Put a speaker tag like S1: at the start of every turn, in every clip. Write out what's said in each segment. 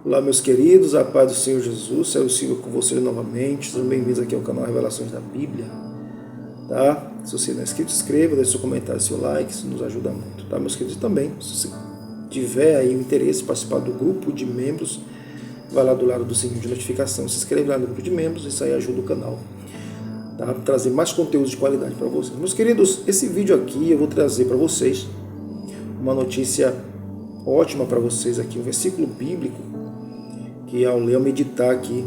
S1: Olá, meus queridos, a paz do Senhor Jesus, Céu e Silvio com vocês novamente. Sejam bem-vindos aqui ao canal Revelações da Bíblia, tá? Se você não é inscrito, inscreva, deixe seu comentário, seu like, isso nos ajuda muito, tá, meus queridos? Também, se você tiver aí o interesse em participar do grupo de membros, vai lá do lado do sininho de notificação, se inscreve lá no grupo de membros, isso aí ajuda o canal, tá? Trazer mais conteúdo de qualidade para vocês. Meus queridos, esse vídeo aqui eu vou trazer para vocês uma notícia ótima para vocês aqui, um versículo bíblico que ao ler, ao meditar aqui,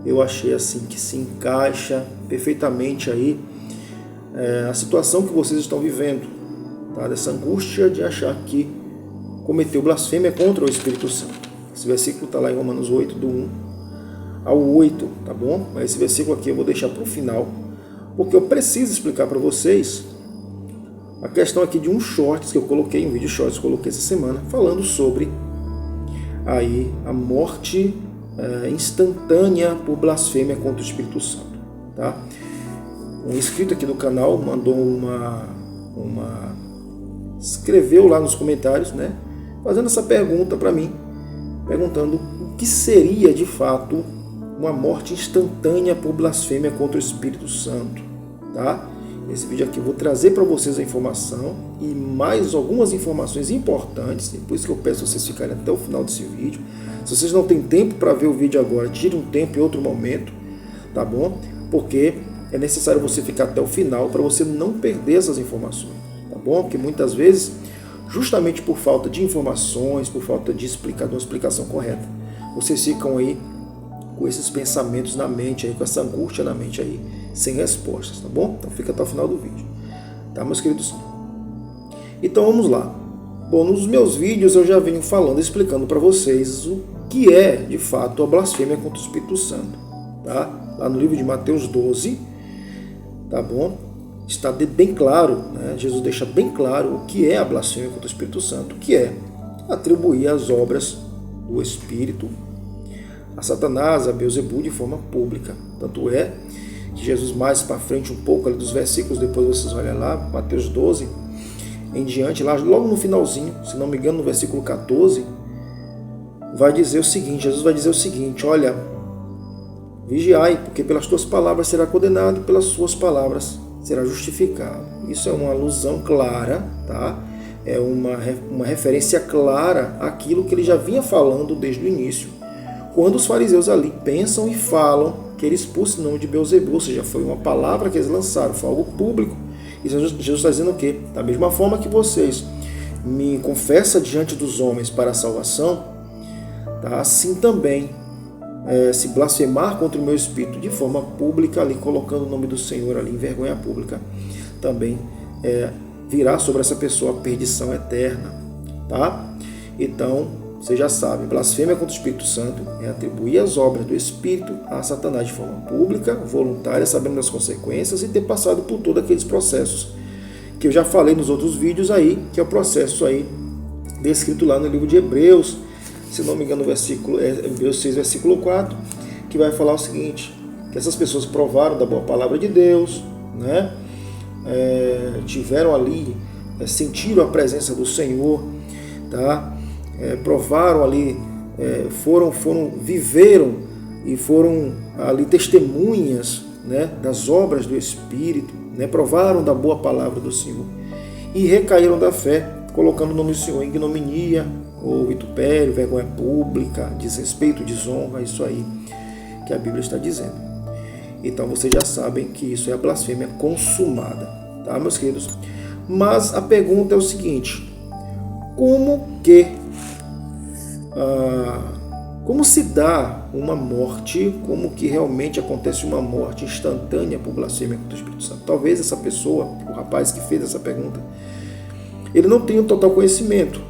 S1: eu achei assim que se encaixa perfeitamente aí a situação que vocês estão vivendo, tá? Dessa angústia de achar que cometeu blasfêmia contra o Espírito Santo. Esse versículo está lá em Romanos 8, do 1 ao 8, tá bom? Mas esse versículo aqui eu vou deixar para o final, porque eu preciso explicar para vocês a questão aqui de um shorts que eu coloquei, um vídeo shorts que eu coloquei essa semana, falando sobre aí a morte instantânea por blasfêmia contra o Espírito Santo, tá? Um inscrito aqui do canal mandou escreveu lá nos comentários, né, fazendo essa pergunta para mim, perguntando o que seria de fato uma morte instantânea por blasfêmia contra o Espírito Santo, tá? Esse vídeo aqui eu vou trazer para vocês a informação e mais algumas informações importantes, por isso que eu peço vocês ficarem até o final desse vídeo. Se vocês não têm tempo para ver o vídeo agora, tire um tempo em outro momento, tá bom? Porque é necessário você ficar até o final para você não perder essas informações, tá bom? Porque muitas vezes, justamente por falta de informações, por falta de uma explicação correta, vocês ficam aí com esses pensamentos na mente, aí, com essa angústia na mente aí, sem respostas, tá bom? Então fica até o final do vídeo, tá, meus queridos? Então vamos lá. Bom, nos meus vídeos eu já venho falando, explicando para vocês o que é, de fato, a blasfêmia contra o Espírito Santo, tá? Lá no livro de Mateus 12, tá bom? Está bem claro, né? Jesus deixa bem claro o que é a blasfêmia contra o Espírito Santo, que é atribuir as obras do Espírito a Satanás, a Beelzebul, de forma pública. Tanto é que Jesus, mais para frente um pouco, ali dos versículos, depois vocês olham lá, Mateus 12, em diante, lá logo no finalzinho, se não me engano, no versículo 14, vai dizer o seguinte, Jesus vai dizer o seguinte, olha, vigiai, porque pelas tuas palavras será condenado, e pelas suas palavras será justificado. Isso é uma alusão clara, tá? É uma referência clara àquilo que ele já vinha falando desde o início, quando os fariseus ali pensam e falam que ele expulsa o nome de Beelzebul, ou seja, foi uma palavra que eles lançaram, foi algo público. E Jesus está dizendo o quê? Da mesma forma que vocês me confessam diante dos homens para a salvação, tá? Assim também, se blasfemar contra o meu Espírito de forma pública, ali colocando o nome do Senhor ali em vergonha pública, também virá sobre essa pessoa a perdição eterna, tá? Então, você já sabe, blasfêmia contra o Espírito Santo é atribuir as obras do Espírito a Satanás de forma pública, voluntária, sabendo das consequências e ter passado por todos aqueles processos que eu já falei nos outros vídeos aí, que é o processo aí descrito lá no livro de Hebreus, se não me engano, Hebreus 6, versículo 4, que vai falar o seguinte, que essas pessoas provaram da boa palavra de Deus, né? Tiveram ali, sentiram a presença do Senhor, tá? Provaram ali, viveram e foram ali testemunhas, né, das obras do Espírito, né, provaram da boa palavra do Senhor e recaíram da fé, colocando o nome do Senhor em ignominia, ou vitupério, vergonha pública, desrespeito, desonra, isso aí que a Bíblia está dizendo. Então vocês já sabem que isso é a blasfêmia consumada, tá, meus queridos? Mas a pergunta é o seguinte, como se dá uma morte, como que realmente acontece uma morte instantânea por blasfêmia contra o Espírito Santo? Talvez essa pessoa, o rapaz que fez essa pergunta, ele não tenha um total conhecimento.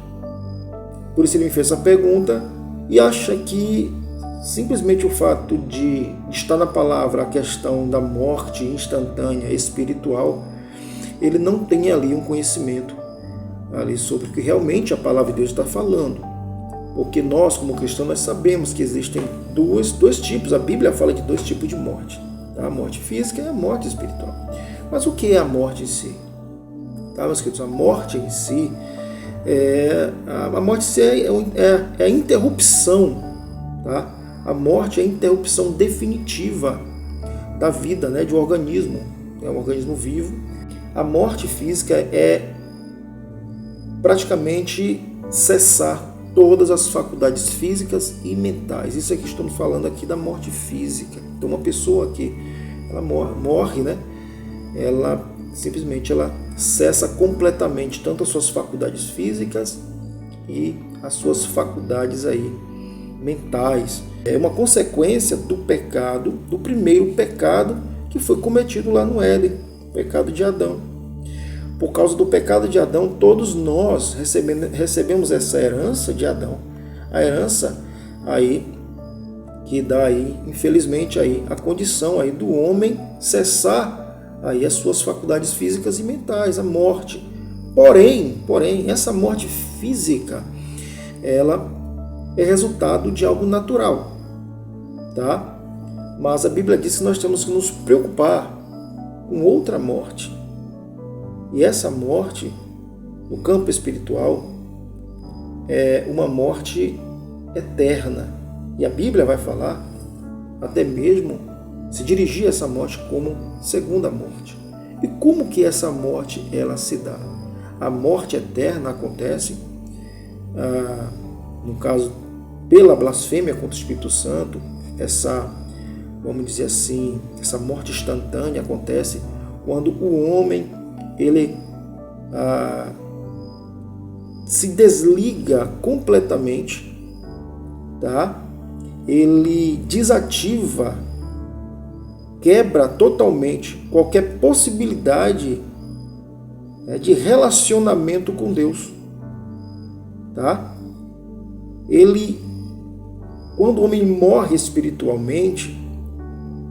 S1: Por isso ele me fez essa pergunta e acha que simplesmente o fato de estar na palavra a questão da morte instantânea espiritual, ele não tem ali um conhecimento ali sobre o que realmente a palavra de Deus está falando. Porque nós, como cristãos, nós sabemos que existem dois tipos. A Bíblia fala de dois tipos de morte. Tá? A morte física e a morte espiritual. Mas o que é a morte em si? Tá, meus queridos? A morte em si a morte em si é a interrupção Tá? A morte é a interrupção definitiva da vida, né, de um organismo. É um organismo vivo. A morte física é praticamente cessar todas as faculdades físicas e mentais. Isso é que estamos falando aqui da morte física. Então uma pessoa que ela morre, né? Ela simplesmente cessa completamente tanto as suas faculdades físicas e as suas faculdades aí mentais. É uma consequência do pecado, do primeiro pecado que foi cometido lá no Éden, o pecado de Adão. Por causa do pecado de Adão, todos nós recebemos essa herança de Adão. A herança aí que dá aí, infelizmente, aí a condição aí do homem cessar aí as suas faculdades físicas e mentais, a morte. Porém, essa morte física, ela é resultado de algo natural, tá? Mas a Bíblia diz que nós temos que nos preocupar com outra morte. E essa morte, no campo espiritual, é uma morte eterna. E a Bíblia vai falar, até mesmo, se dirigir a essa morte como segunda morte. E como que essa morte ela se dá? A morte eterna acontece, no caso, pela blasfêmia contra o Espírito Santo, vamos dizer assim, essa morte instantânea acontece quando o homem ele se desliga completamente, tá? Ele desativa, quebra totalmente qualquer possibilidade, né, de relacionamento com Deus, tá? Quando o homem morre espiritualmente,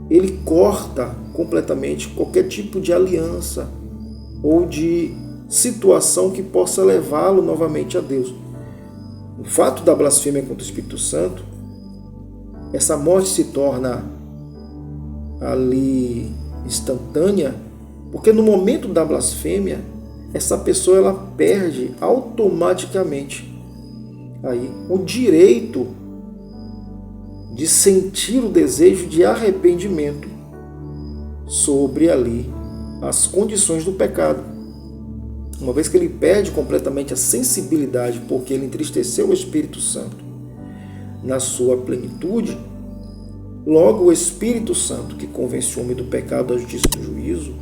S1: ele corta completamente qualquer tipo de aliança ou de situação que possa levá-lo novamente a Deus. O fato da blasfêmia contra o Espírito Santo, essa morte se torna ali instantânea, porque no momento da blasfêmia, essa pessoa ela perde automaticamente aí o direito de sentir o desejo de arrependimento sobre ali as condições do pecado. Uma vez que ele perde completamente a sensibilidade porque ele entristeceu o Espírito Santo na sua plenitude, logo o Espírito Santo, que convence o homem do pecado, da justiça e do juízo,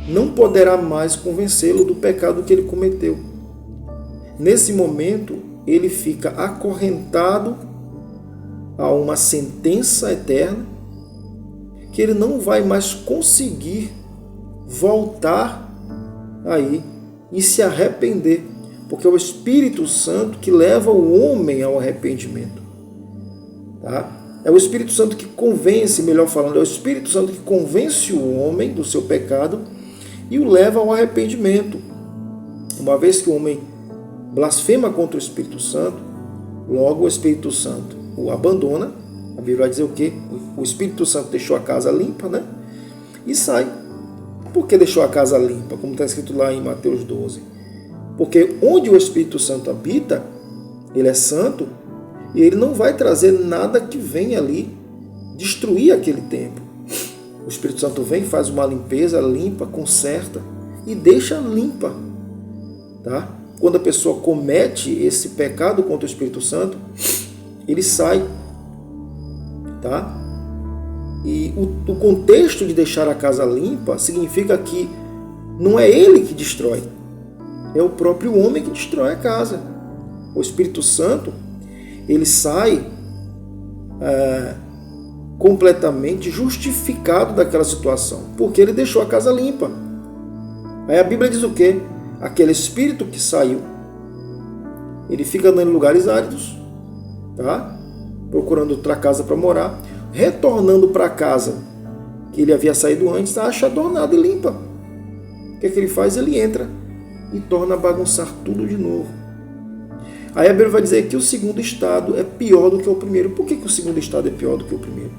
S1: não poderá mais convencê-lo do pecado que ele cometeu. Nesse momento, ele fica acorrentado a uma sentença eterna que ele não vai mais conseguir voltar aí e se arrepender, porque é o Espírito Santo que leva o homem ao arrependimento, tá? É o Espírito Santo que convence, melhor falando, é o Espírito Santo que convence o homem do seu pecado e o leva ao arrependimento. Uma vez que o homem blasfema contra o Espírito Santo, logo o Espírito Santo o abandona. A Bíblia vai dizer o quê? O Espírito Santo deixou a casa limpa, né? E sai. Por que deixou a casa limpa? Como está escrito lá em Mateus 12. Porque onde o Espírito Santo habita, ele é santo, e ele não vai trazer nada que venha ali destruir aquele templo. O Espírito Santo vem, faz uma limpeza, limpa, conserta e deixa limpa, tá? Quando a pessoa comete esse pecado contra o Espírito Santo, ele sai, tá? E o contexto de deixar a casa limpa significa que não é ele que destrói, é o próprio homem que destrói a casa. O Espírito Santo, ele sai completamente justificado daquela situação, porque ele deixou a casa limpa. Aí a Bíblia diz o quê? Aquele espírito que saiu, ele fica andando em lugares áridos, tá? Procurando outra casa para morar, retornando para a casa que ele havia saído antes, acha adornada e limpa. O que é que ele faz? Ele entra e torna a bagunçar tudo de novo. Aí a Bíblia vai dizer que o segundo estado é pior do que o primeiro. Por que o segundo estado é pior do que o primeiro?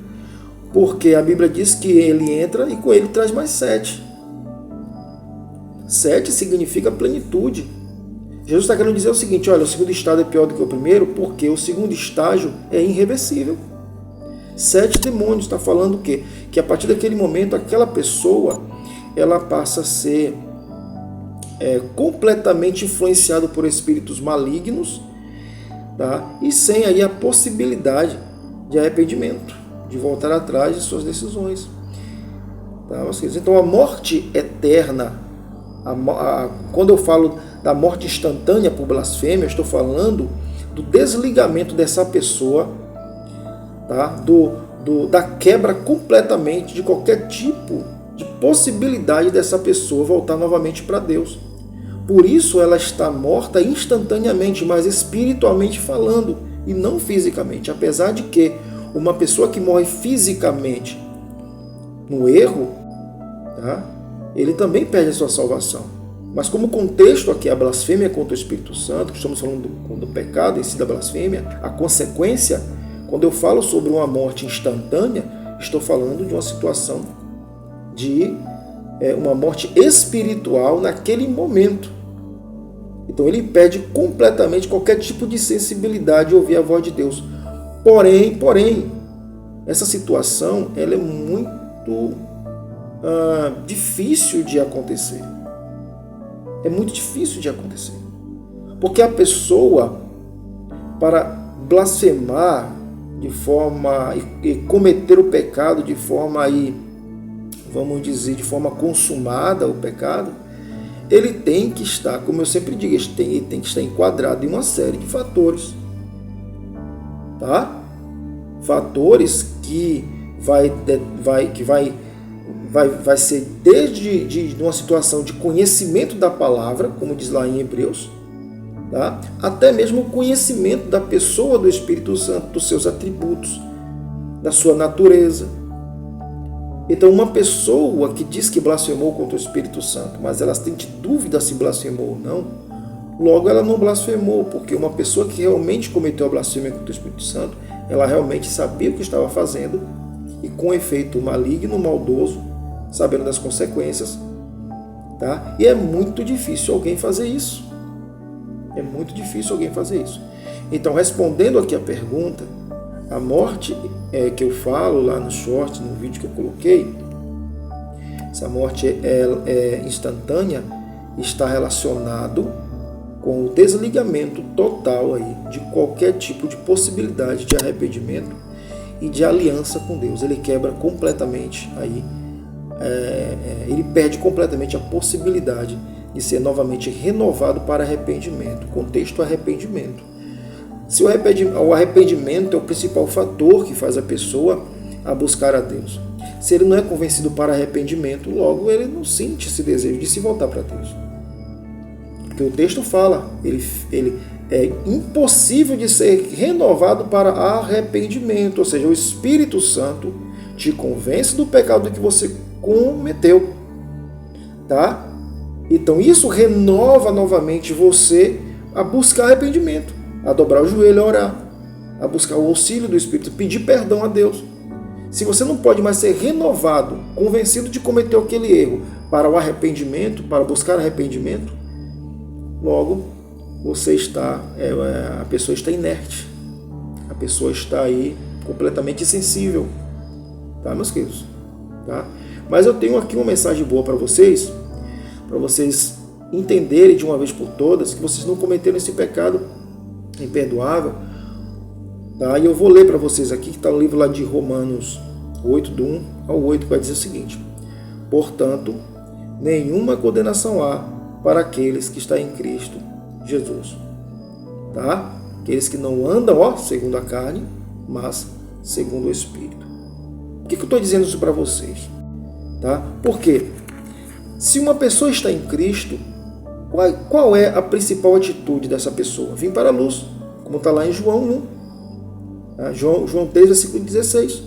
S1: Porque a Bíblia diz que ele entra e com ele traz mais 7. 7 significa plenitude. Jesus está querendo dizer o seguinte: olha, o segundo estágio é pior do que o primeiro, porque o segundo estágio é irreversível. 7 demônios, está falando o quê? Que a partir daquele momento, aquela pessoa, ela passa a ser completamente influenciada por espíritos malignos, tá? E sem aí a possibilidade de arrependimento, de voltar atrás de suas decisões. Tá? Então a morte eterna, quando eu falo da morte instantânea por blasfêmia, eu estou falando do desligamento dessa pessoa, tá? Da quebra completamente de qualquer tipo de possibilidade dessa pessoa voltar novamente para Deus. Por isso ela está morta instantaneamente, mas espiritualmente falando, e não fisicamente. Apesar de que uma pessoa que morre fisicamente no erro, tá? Ele também perde a sua salvação. Mas como o contexto aqui é a blasfêmia contra o Espírito Santo, que estamos falando do pecado em si, da blasfêmia, a consequência, quando eu falo sobre uma morte instantânea, estou falando de uma situação de uma morte espiritual naquele momento. Então ele perde completamente qualquer tipo de sensibilidade de ouvir a voz de Deus. Porém, essa situação ela é muito difícil de acontecer. É muito difícil de acontecer. Porque a pessoa, para blasfemar de forma e cometer o pecado de forma aí, vamos dizer, de forma consumada o pecado, ele tem que estar, como eu sempre digo, ele tem que estar enquadrado em uma série de fatores. Tá? Fatores que vai ser desde uma situação de conhecimento da palavra, como diz lá em Hebreus, tá? Até mesmo o conhecimento da pessoa do Espírito Santo, dos seus atributos, da sua natureza. Então, uma pessoa que diz que blasfemou contra o Espírito Santo, mas ela tem dúvida se blasfemou ou não, logo ela não blasfemou, porque uma pessoa que realmente cometeu a blasfêmia contra o Espírito Santo, ela realmente sabia o que estava fazendo, e com efeito maligno, maldoso, sabendo das consequências, tá? E é muito difícil alguém fazer isso. É muito difícil alguém fazer isso. Então, respondendo aqui a pergunta, a morte que eu falo lá no short, no vídeo que eu coloquei, essa morte é instantânea, está relacionado com o desligamento total aí de qualquer tipo de possibilidade de arrependimento e de aliança com Deus. Ele quebra completamente aí, ele perde completamente a possibilidade de ser novamente renovado para arrependimento. O contexto é arrependimento. Se o arrependimento é o principal fator que faz a pessoa a buscar a Deus. Se ele não é convencido para arrependimento, logo ele não sente esse desejo de se voltar para Deus. Porque o texto fala, ele é impossível de ser renovado para arrependimento, ou seja, o Espírito Santo te convence do pecado que você cometeu, tá? Então isso renova novamente você a buscar arrependimento, a dobrar o joelho, a orar, a buscar o auxílio do Espírito, pedir perdão a Deus. Se você não pode mais ser renovado, convencido de cometer aquele erro para o arrependimento, para buscar arrependimento, logo você está, a pessoa está inerte, a pessoa está aí completamente insensível, tá, meus queridos? Tá? Mas eu tenho aqui uma mensagem boa para vocês entenderem de uma vez por todas que vocês não cometeram esse pecado imperdoável, tá? E eu vou ler para vocês aqui, que está no livro lá de Romanos 8, do 1 ao 8, que vai dizer o seguinte: portanto, nenhuma condenação há para aqueles que estão em Cristo Jesus, tá? Aqueles que não andam, segundo a carne, mas segundo o Espírito. Por que eu estou dizendo isso para vocês? Tá? Porque se uma pessoa está em Cristo, qual é a principal atitude dessa pessoa? Vir para a luz, como está lá em João 1. Tá? João 3, versículo 16.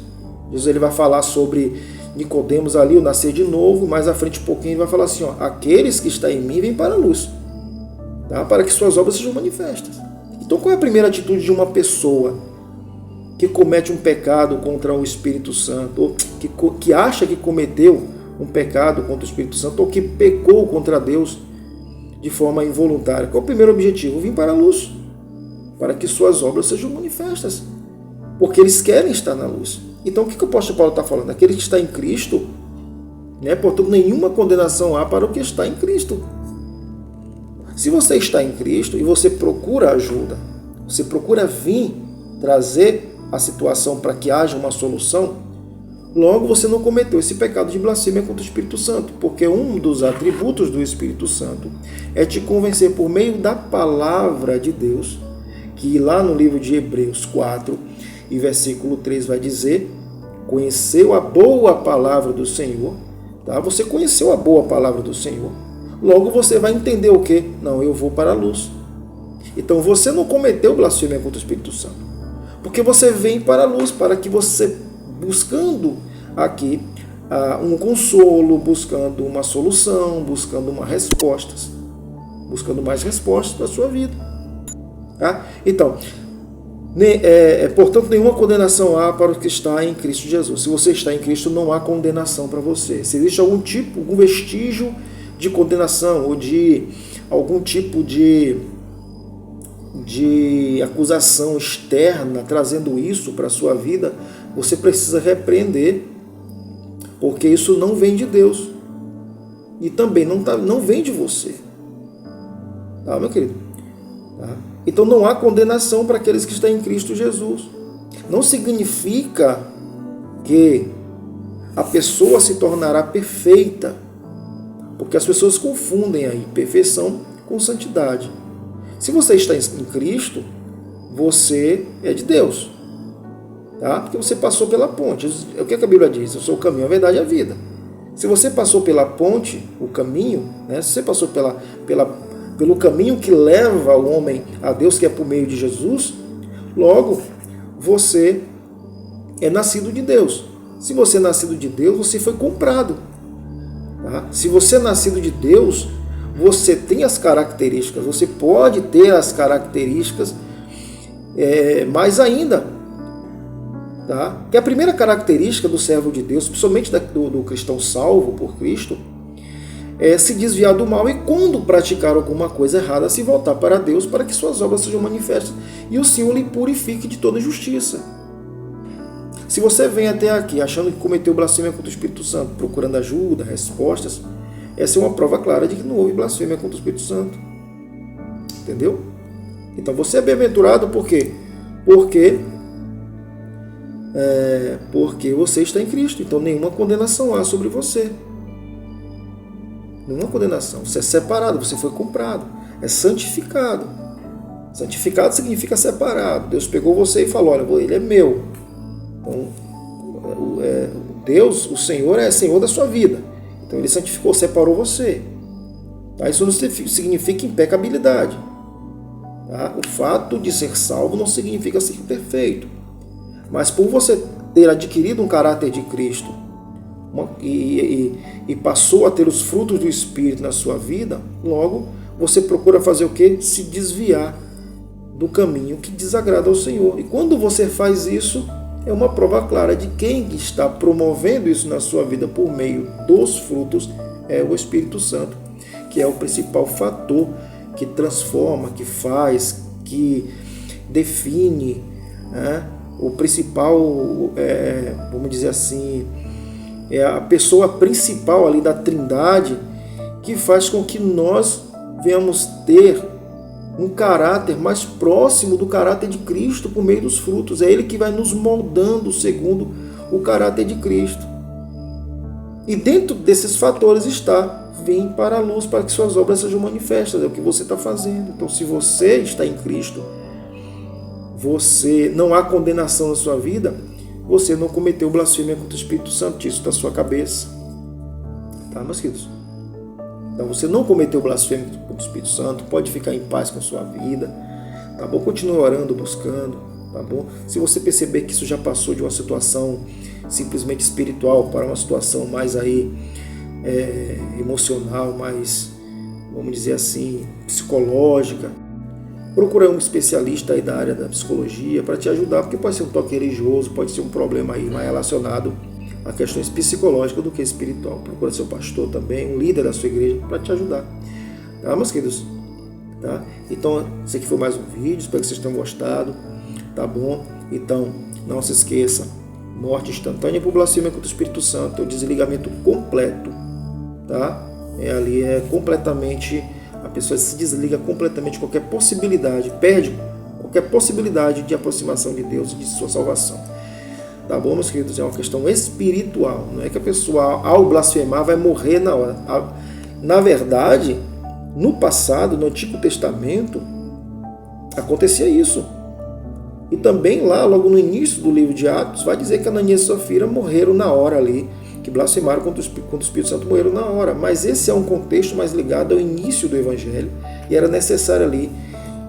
S1: Jesus ele vai falar sobre Nicodemos ali, o nascer de novo, mais à frente um pouquinho ele vai falar assim, aqueles que estão em mim vêm para a luz, tá? Para que suas obras sejam manifestas. Então qual é a primeira atitude de uma pessoa que comete um pecado contra o Espírito Santo, ou que acha que cometeu um pecado contra o Espírito Santo, ou que pecou contra Deus? de forma involuntária. Qual é o primeiro objetivo? Vir para a luz, para que suas obras sejam manifestas, porque eles querem estar na luz. Então, o que o apóstolo Paulo está falando? Aquele que está em Cristo, portanto, nenhuma condenação há para o que está em Cristo. Se você está em Cristo e você procura ajuda, você procura vir trazer a situação para que haja uma solução, logo você não cometeu esse pecado de blasfêmia contra o Espírito Santo, porque um dos atributos do Espírito Santo é te convencer por meio da palavra de Deus, que lá no livro de Hebreus 4 e versículo 3 vai dizer: conheceu a boa palavra do Senhor. Tá? Você conheceu a boa palavra do Senhor. Logo você vai entender o quê? Não, eu vou para a luz. Então você não cometeu blasfêmia contra o Espírito Santo, porque você vem para a luz, para que você, buscando aqui um consolo, buscando uma solução, buscando buscando mais respostas para a sua vida. Tá? Então, portanto, nenhuma condenação há para o que está em Cristo Jesus. Se você está em Cristo, não há condenação para você. Se existe algum vestígio de condenação ou de algum tipo de acusação externa trazendo isso para a sua vida, você precisa repreender, porque isso não vem de Deus e também não vem de você. Tá, meu querido? Tá? Então não há condenação para aqueles que estão em Cristo Jesus. Não significa que a pessoa se tornará perfeita, porque as pessoas confundem aí perfeição com santidade. Se você está em Cristo, você é de Deus, tá? Porque você passou pela ponte. O que a Bíblia diz? Eu sou o caminho, a verdade e a vida. Se você passou pela ponte, o caminho, se você passou pelo caminho que leva o homem a Deus, que é por meio de Jesus, logo você é nascido de Deus. Se você é nascido de Deus, você foi comprado. Tá? Se você é nascido de Deus, você tem as características, você pode ter as características mais ainda. Tá? Que a primeira característica do servo de Deus, principalmente do cristão salvo por Cristo, é se desviar do mal e, quando praticar alguma coisa errada, se voltar para Deus para que suas obras sejam manifestas e o Senhor lhe purifique de toda injustiça. Se você vem até aqui achando que cometeu blasfêmia contra o Espírito Santo, procurando ajuda, respostas, essa é uma prova clara de que não houve blasfêmia contra o Espírito Santo. Entendeu? Então você é bem-aventurado por quê? Porque você está em Cristo. Então nenhuma condenação há sobre você. Nenhuma condenação. Você é separado, você foi comprado. É santificado. Santificado significa separado. Deus pegou você e falou: olha, ele é meu. Então, Deus, o Senhor, é Senhor da sua vida. Então ele santificou, separou você. Tá? Isso não significa impecabilidade. Tá? O fato de ser salvo não significa ser perfeito. Mas por você ter adquirido um caráter de Cristo e passou a ter os frutos do Espírito na sua vida, logo você procura fazer o quê? Se desviar do caminho que desagrada ao Senhor. E quando você faz isso, é uma prova clara de quem está promovendo isso na sua vida por meio dos frutos é o Espírito Santo, que é o principal fator que transforma, que faz, que define, o principal, vamos dizer assim, é a pessoa principal ali da Trindade, que faz com que nós venhamos ter um caráter mais próximo do caráter de Cristo por meio dos frutos. É Ele que vai nos moldando segundo o caráter de Cristo. E dentro desses fatores está: vem para a luz para que suas obras sejam manifestas. É o que você está fazendo. Então, se você está em Cristo, não há condenação na sua vida, você não cometeu blasfêmia contra o Espírito Santo. Isso da sua cabeça. Tá, meus queridos? Então você não cometeu blasfêmia contra o Espírito Santo, pode ficar em paz com a sua vida, tá bom? Continue orando, buscando, tá bom? Se você perceber que isso já passou de uma situação simplesmente espiritual para uma situação mais aí emocional, mais, vamos dizer assim, psicológica, procura um especialista aí da área da psicologia para te ajudar, porque pode ser um toque religioso, pode ser um problema aí mais relacionado a questões psicológicas do que espiritual. Procura seu pastor também, um líder da sua igreja, para te ajudar Tá, meus queridos? Tá? Então, esse aqui foi mais um vídeo, espero que vocês tenham gostado, tá bom? Então, não se esqueça, morte instantânea por blasfêmia contra o Espírito Santo, é o desligamento completo, tá? Ali é completamente, a pessoa se desliga completamente de qualquer possibilidade, perde qualquer possibilidade de aproximação de Deus e de sua salvação. Tá bom, meus queridos? É uma questão espiritual, não é que a pessoa, ao blasfemar, vai morrer na hora. Na verdade, no passado, no Antigo Testamento, acontecia isso. E também lá, logo no início do livro de Atos, vai dizer que Ananias e Safira morreram na hora ali, que blasfemaram contra o Espírito Santo, morreram na hora. Mas esse é um contexto mais ligado ao início do Evangelho, e era necessário ali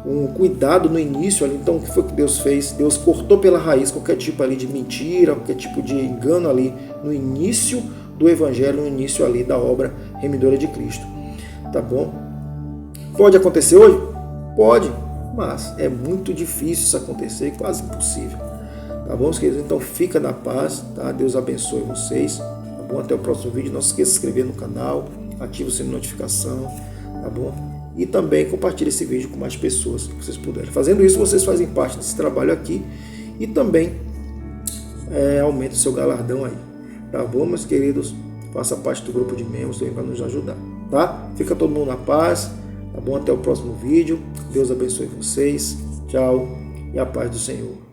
S1: um cuidado no início ali. Então, o que foi que Deus fez? Deus cortou pela raiz qualquer tipo ali de mentira, qualquer tipo de engano ali no início do Evangelho, no início ali da obra remidora de Cristo. Tá bom? Pode acontecer hoje? Pode, mas é muito difícil isso acontecer, quase impossível. Tá bom, queridos? Então fica na paz, tá? Deus abençoe vocês. Tá bom? Até o próximo vídeo. Não se esqueça de se inscrever no canal, ative o sininho de notificação, tá bom? E também compartilhe esse vídeo com mais pessoas que vocês puderem. Fazendo isso, vocês fazem parte desse trabalho aqui e também aumenta o seu galardão aí. Tá bom, meus queridos? Faça parte do grupo de membros também para nos ajudar, tá? Fica todo mundo na paz, tá bom? Até o próximo vídeo. Deus abençoe vocês. Tchau e a paz do Senhor.